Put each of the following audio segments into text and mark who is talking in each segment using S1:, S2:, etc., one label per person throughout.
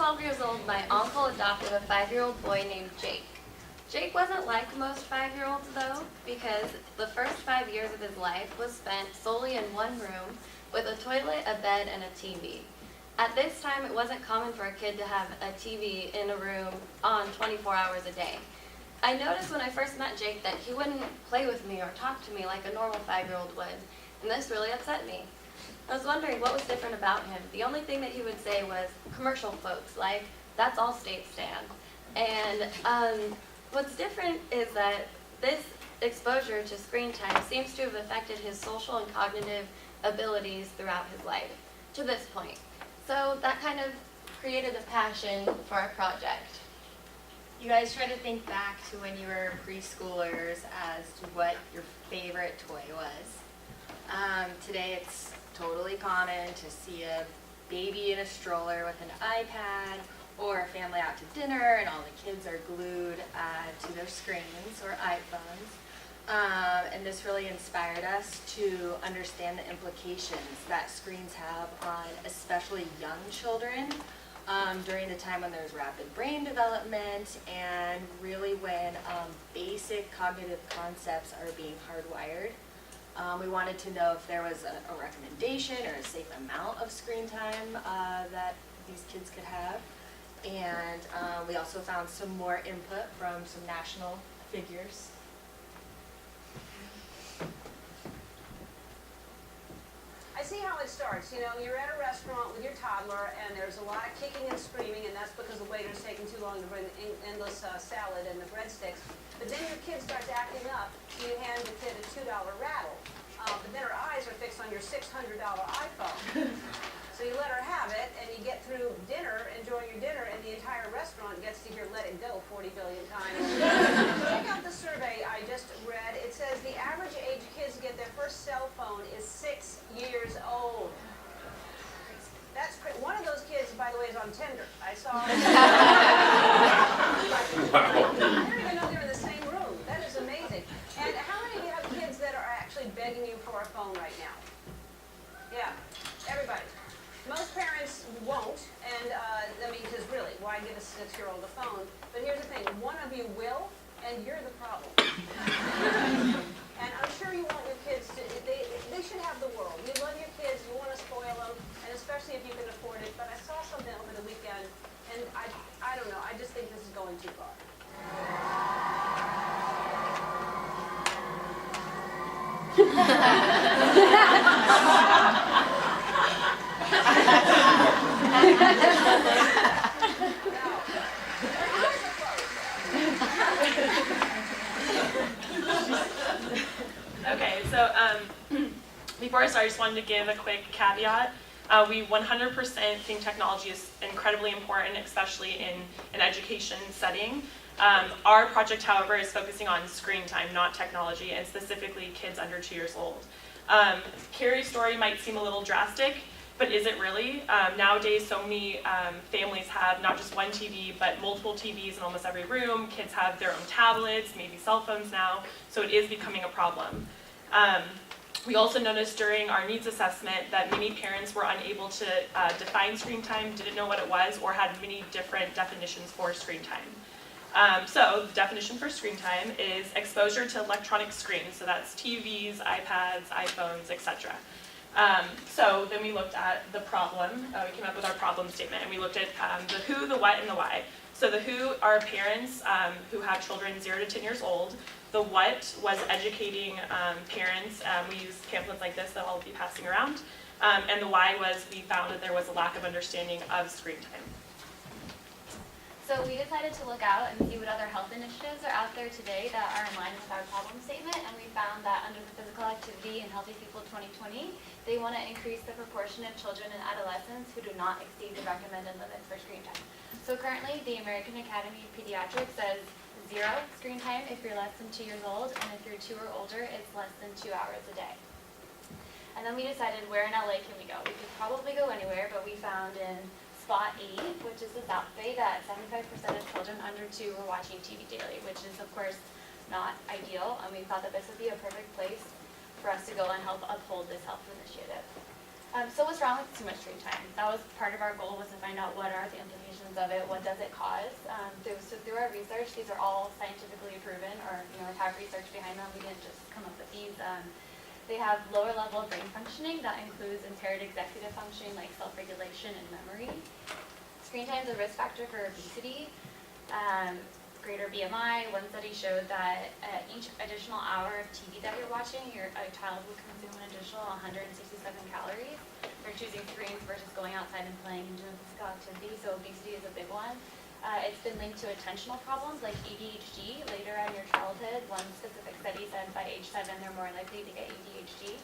S1: 12 years old, my uncle adopted a 5-year-old boy named Jake. Jake wasn't like most 5-year-olds though, because the first 5 years of his life was spent solely in one room with a toilet, a bed, and a TV. At this time, it wasn't common for a kid to have a TV in a room on 24 hours a day. I noticed when I first met Jake that he wouldn't play with me or talk to me like a normal 5-year-old would, and this really upset me. I was wondering what was different about him. The only thing that he would say was commercial quotes like, "That's all state stand." And what's different is that this exposure to screen time seems to have affected his social and cognitive abilities throughout his life, to this point. So that kind of created a passion for our project.
S2: You guys try to think back to when you were preschoolers as to what your favorite toy was. Today it's totally common to see a baby in a stroller with an iPad, or a family out to dinner and all the kids are glued to their screens or iPhones. And this really inspired us to understand the implications that screens have on especially young children during the time when there's rapid brain development and really when basic cognitive concepts are being hardwired. We wanted to know if there was a recommendation or a safe amount of screen time that these kids could have. And we also found some more input from some national figures.
S3: I see how it starts. You know, you're at a restaurant with your toddler and there's a lot of kicking and screaming, and that's because the waiter's taking too long to bring the endless salad and the breadsticks. But then your kid starts acting up, so you hand the kid a $2 rattle. But then her eyes are fixed on your $600 iPhone. So you let her have it, and you get through dinner, enjoying your dinner, and the entire restaurant gets to hear "Let It Go" 40 billion times. Check out the survey I just read. It says the average age kids get their first cell phone is 6 years old. That's one of those kids, by the way, is on Tinder. I saw. I didn't even know they were in the same room. That is amazing. And how many of you have kids that are actually begging you for a phone right now? Yeah, everybody. Most parents won't, and I mean, because really, why give a 6-year-old a phone? But here's the thing, one of you will, and you're the problem. And I'm sure you want your kids to, they should have the world. You love your kids, you want to spoil them, and especially if you can afford it. But I saw something over the weekend, and I don't know, I just think this is going too far.
S4: Okay, so before I start, I just wanted to give a quick caveat. We 100% think technology is incredibly important, especially in an education setting. Our project, however, is focusing on screen time, not technology, and specifically kids under 2 years old. Carrie's story might seem a little drastic, but is it really? Nowadays, so many families have not just one TV, but multiple TVs in almost every room. Kids have their own tablets, maybe cell phones now, so it is becoming a problem. We also noticed during our needs assessment that many parents were unable to define screen time, didn't know what it was, or had many different definitions for screen time. So the definition for screen time is exposure to electronic screens, so that's TVs, iPads, iPhones, etc. So then we looked at the problem, we came up with our problem statement, and we looked at the who, the what, and the why. So the who are parents who have children 0 to 10 years old. The what was educating parents. We used pamphlets like this that I'll be passing around. And the why was we found that there was a lack of understanding of screen time.
S1: So we decided to look out and see what other health initiatives are out there today that are in line with our problem statement, and we found that under the Physical Activity and Healthy People 2020, they want to increase the proportion of children and adolescents who do not exceed the recommended limits for screen time. So currently, the American Academy of Pediatrics says 0 screen time if you're less than 2 years old, and if you're 2 or older, it's less than 2 hours a day. And then we decided where in LA can we go? We could probably go anywhere, but we found in Spot E, which is the South Bay, that 75% of children under 2 were watching TV daily, which is of course not ideal, and we thought that this would be a perfect place for us to go and help uphold this health initiative.
S5: So what's wrong with too much screen time? That was part of our goal, was to find out what are the implications of it, what does it cause. Through our research, these are all scientifically proven, or have research behind them. We didn't just come up with these. They have lower level brain functioning that includes impaired executive functioning like self-regulation and memory. Screen time is a risk factor for obesity. Greater BMI. One study showed that each additional hour of TV that you're watching, a child will consume an additional 167 calories. They're choosing screens versus going outside and playing and doing physical activity, so obesity is a big one. It's been linked to attentional problems like ADHD later on in your childhood. One specific study said by age 7 they're more likely to get ADHD.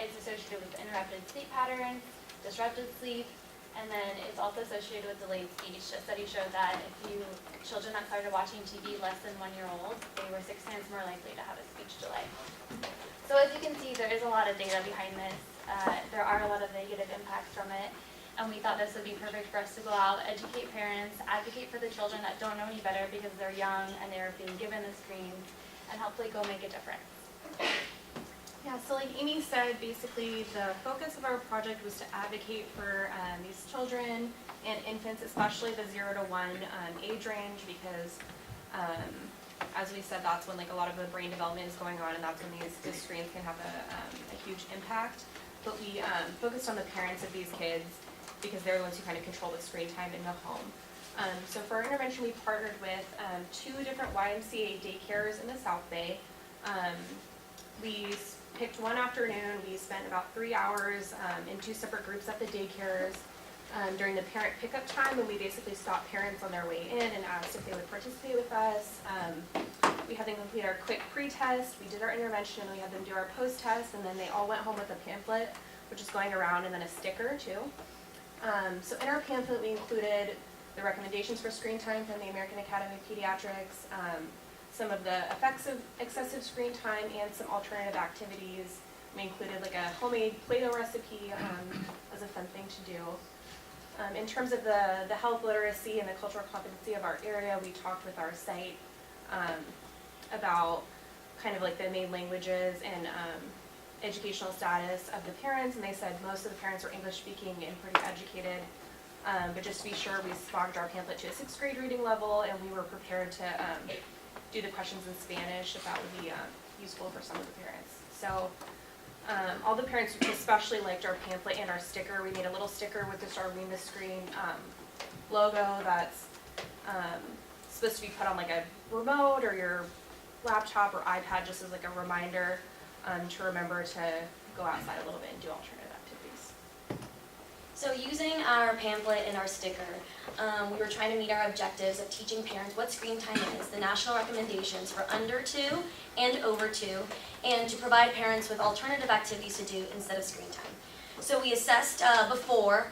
S5: It's associated with interrupted sleep patterns, disrupted sleep, and then it's also associated with delayed speech. A study showed that children that started watching TV less than 1 year old, they were 6 times more likely to have a speech delay. So as you can see, there is a lot of data behind this. There are a lot of negative impacts from it. And we thought this would be perfect for us to go out, educate parents, advocate for the children that don't know any better because they're young and they're being given the screens, and hopefully go make a difference.
S6: Yeah, so like Amy said, basically the focus of our project was to advocate for these children and infants, especially the 0 to 1 age range, because as we said, that's when like a lot of the brain development is going on, and that's when these screens can have a huge impact. But we focused on the parents of these kids because they're the ones who kind of control the screen time in the home. So for our intervention, we partnered with 2 different YMCA daycares in the South Bay. We picked one afternoon. We spent about 3 hours in 2 separate groups at the daycares during the parent pickup time, and we basically stopped parents on their way in and asked if they would participate with us. We had them complete our quick pre-test, we did our intervention, we had them do our post-test, and then they all went home with a pamphlet, which is going around, and then a sticker too. So in our pamphlet, we included the recommendations for screen time from the American Academy of Pediatrics, some of the effects of excessive screen time, and some alternative activities. We included like a homemade Play-Doh recipe as a fun thing to do. In terms of the health literacy and the cultural competency of our area, we talked with our site about kind of like the main languages and educational status of the parents, and they said most of the parents were English speaking and pretty educated. But just to be sure, we swagged our pamphlet to a 6th grade reading level, and we were prepared to do the questions in Spanish if that would be useful for some of the parents. So all the parents especially liked our pamphlet and our sticker. We made a little sticker with the Our Read the Screen logo that's supposed to be put on like a remote or your laptop or iPad, just as like a reminder to remember to go outside a little bit and do alternative activities.
S7: So using our pamphlet and our sticker, we were trying to meet our objectives of teaching parents what screen time is, the national recommendations for under 2 and over 2, and to provide parents with alternative activities to do instead of screen time. So we assessed before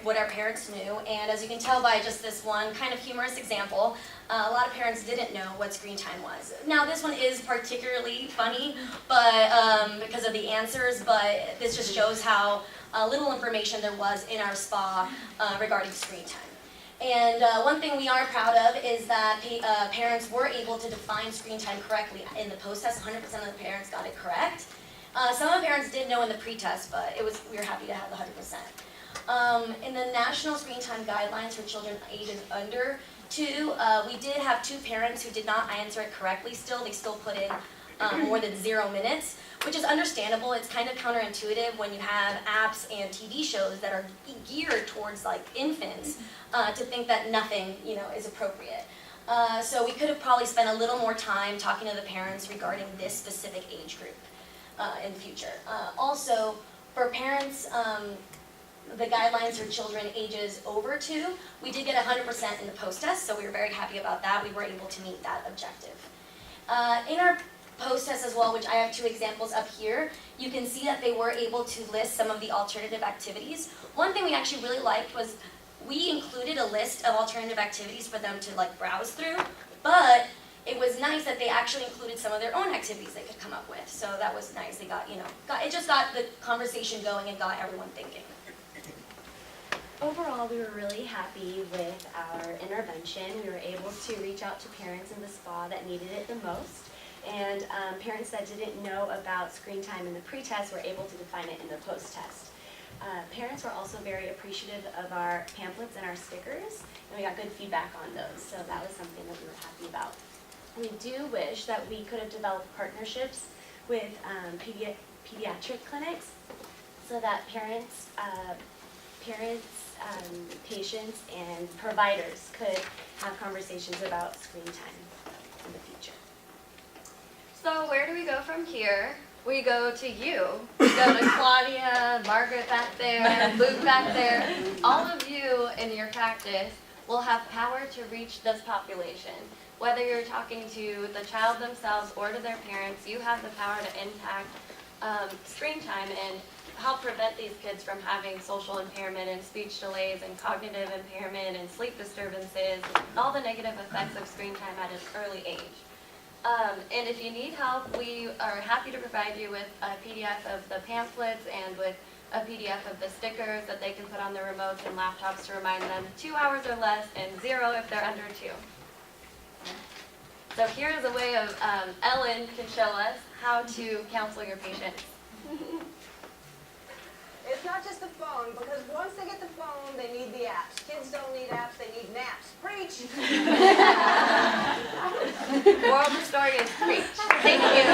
S7: what our parents knew, and as you can tell by just this one kind of humorous example, a lot of parents didn't know what screen time was. Now this one is particularly funny, but because of the answers, but this just shows how little information there was in our SPA regarding screen time. And one thing we are proud of is that parents were able to define screen time correctly. In the post-test, 100% of the parents got it correct. Some of the parents did know in the pre-test, but we were happy to have the 100%. In the National Screen Time Guidelines for children ages under 2, we did have 2 parents who did not answer it correctly still. They still put in more than 0 minutes, which is understandable. It's kind of counterintuitive when you have apps and TV shows that are geared towards like infants to think that nothing, is appropriate. So we could have probably spent a little more time talking to the parents regarding this specific age group in the future. Also, for parents, the guidelines for children ages over 2, we did get 100% in the post-test, so we were very happy about that. We were able to meet that objective. In our post-test as well, which I have 2 examples up here, you can see that they were able to list some of the alternative activities. One thing we actually really liked was we included a list of alternative activities for them to browse through, but it was nice that they actually included some of their own activities they could come up with. So that was nice. They got, it just got the conversation going and got everyone thinking.
S8: Overall, we were really happy with our intervention. We were able to reach out to parents in the SPA that needed it the most. And parents that didn't know about screen time in the pre-test were able to define it in the post-test. Parents were also very appreciative of our pamphlets and our stickers, and we got good feedback on those, so that was something that we were happy about. We do wish that we could have developed partnerships with pediatric clinics so that parents, patients, and providers could have conversations about screen time in the future.
S1: So where do we go from here? We go to you. We go to Claudia, Margaret back there, Luke back there. All of you in your practice will have power to reach this population. Whether you're talking to the child themselves or to their parents, you have the power to impact screen time and help prevent these kids from having social impairment and speech delays and cognitive impairment and sleep disturbances and all the negative effects of screen time at an early age. And if you need help, we are happy to provide you with a PDF of the pamphlets and with a PDF of the stickers that they can put on their remotes and laptops to remind them 2 hours or less and 0 if they're under 2. So here is a way of Ellen can show us how to counsel your patients.
S3: It's not just the phone, because once they get the phone, they need the apps. Kids don't need apps, they need naps. Preach!
S1: Moral of the story is preach. Thank you.